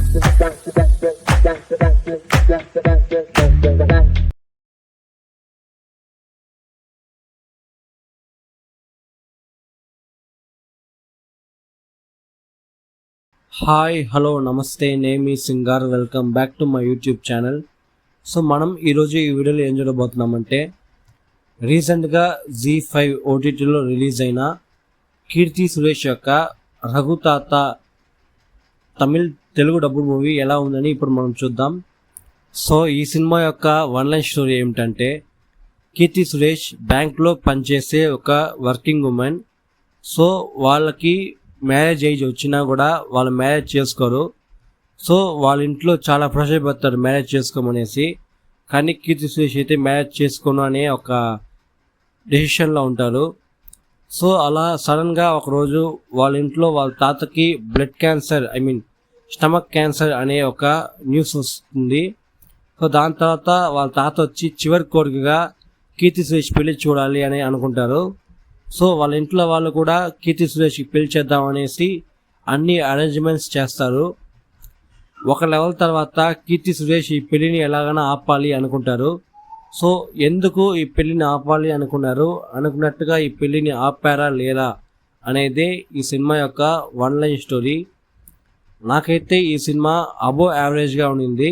Hi hello నమస్తే name ఈ సింగార్ welcome back to my YouTube channel. So మనం ఈరోజు ఈ వీడియోలో ఏం చూడబోతున్నామంటే రీసెంట్గా జీ5 ఓటీటీలో రిలీజ్ అయిన కీర్తి సురేష్ యొక్క రఘుతాత తెలుగు డబ్బుడ్ మూవీ ఎలా ఉందని ఇప్పుడు మనం చూద్దాం. సో ఈ సినిమా యొక్క వన్ లైన్ స్టోరీ ఏమిటంటే, కీర్తి సురేష్ బ్యాంక్లో పనిచేసే ఒక వర్కింగ్ ఉమెన్. సో వాళ్ళకి మ్యారేజ్ ఏజ్ వచ్చినా కూడా వాళ్ళు మ్యారేజ్ చేసుకోరు. సో వాళ్ళ ఇంట్లో చాలా ప్రెషర్ పెడతారు మ్యారేజ్ చేసుకోమనేసి. కానీ కీర్తి సురేష్ అయితే మ్యారేజ్ చేసుకోను అనే ఒక డెసిషన్లో ఉంటారు. సో అలా సడన్గా ఒకరోజు వాళ్ళ ఇంట్లో వాళ్ళ తాతకి బ్లడ్ క్యాన్సర్ స్టమక్ క్యాన్సర్ అనే ఒక న్యూస్ వస్తుంది. సో దాని తర్వాత వాళ్ళ తాత వచ్చి చివరి కోరికగా కీర్తి సురేష్ పెళ్లి చూడాలి అని అనుకుంటారు. సో వాళ్ళ ఇంట్లో వాళ్ళు కూడా కీర్తి సురేష్కి పెళ్లి చేద్దాం అనేసి అన్ని అరేంజ్మెంట్స్ చేస్తారు. ఒక లెవెల్ తర్వాత కీర్తి సురేష్ ఈ పెళ్లిని ఎలాగైనా ఆపాలి అనుకుంటారు. సో ఎందుకు ఈ పెళ్లిని ఆపాలి అనుకున్నట్టుగా ఈ పెళ్లిని ఆపారా లేదా అనేదే ఈ సినిమా యొక్క వన్ లైన్ స్టోరీ. నాకైతే ఈ సినిమా అబోవ్ యావరేజ్గా ఉండింది.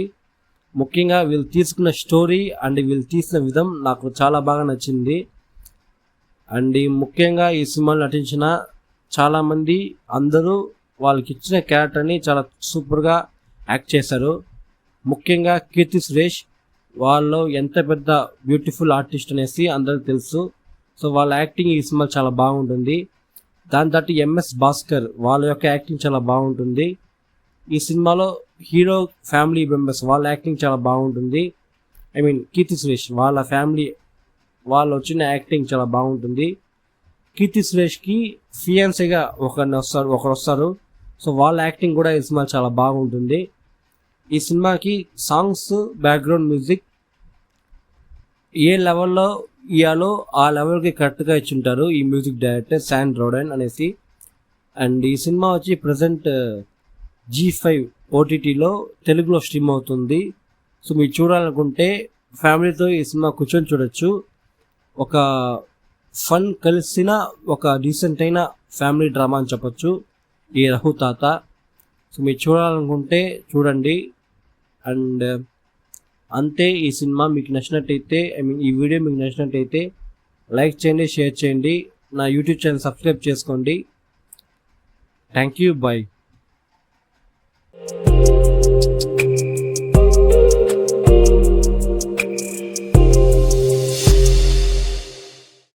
ముఖ్యంగా వీళ్ళు తీసుకున్న స్టోరీ అండ్ వీళ్ళు తీసిన విధం నాకు చాలా బాగా నచ్చింది. అండ్ ముఖ్యంగా ఈ సినిమాలో నటించిన చాలామంది అందరూ వాళ్ళకి ఇచ్చిన క్యారెక్టర్ని చాలా సూపర్గా యాక్ట్ చేశారు. ముఖ్యంగా కీర్తి సురేష్ వాళ్ళు ఎంత పెద్ద బ్యూటిఫుల్ ఆర్టిస్ట్ అనేసి అందరికి తెలుసు. సో వాళ్ళ యాక్టింగ్ ఈ సినిమా చాలా బాగుంటుంది. దాని తట్టు ఎంఎస్ భాస్కర్ వాళ్ళ యొక్క యాక్టింగ్ చాలా బాగుంటుంది. ఈ సినిమాలో హీరో ఫ్యామిలీ మెంబర్స్ వాళ్ళ యాక్టింగ్ చాలా బాగుంటుంది. కీర్తి సురేష్ వాళ్ళ ఫ్యామిలీ వాళ్ళు వచ్చిన యాక్టింగ్ చాలా బాగుంటుంది. కీర్తి సురేష్కి ఫియాన్సీగా ఒకరు వస్తారు. సో వాళ్ళ యాక్టింగ్ కూడా ఈ సినిమా చాలా బాగుంటుంది. ఈ సినిమాకి సాంగ్స్, బ్యాక్గ్రౌండ్ మ్యూజిక్ ఏ లెవెల్లో ఇయ్యాలో ఆ లెవెల్కి కరెక్ట్గా ఇచ్చుంటారు ఈ మ్యూజిక్ డైరెక్టర్ శాన్ రోడెన్ అనేసి. అండ్ ఈ సినిమా వచ్చి ప్రజెంట్ జీ5 ఓటీటీలో తెలుగులో స్ట్రీమ్ అవుతుంది. సో మీరు చూడాలనుకుంటే ఫ్యామిలీతో ఈ సినిమా కూర్చొని చూడొచ్చు. ఒక ఫన్ కలిసిన ఒక డీసెంట్ అయిన ఫ్యామిలీ డ్రామా అని చెప్పొచ్చు ఈ రఘుతాత. సో మీరు చూడాలనుకుంటే చూడండి. అండ్ అంతే, ఈ సినిమా మీకు నచ్చినట్టయితే ఈ వీడియో మీకు నచ్చినట్టయితే లైక్ చేయండి, షేర్ చేయండి, నా యూట్యూబ్ ఛానల్ సబ్స్క్రైబ్ చేసుకోండి. Thank you, bye.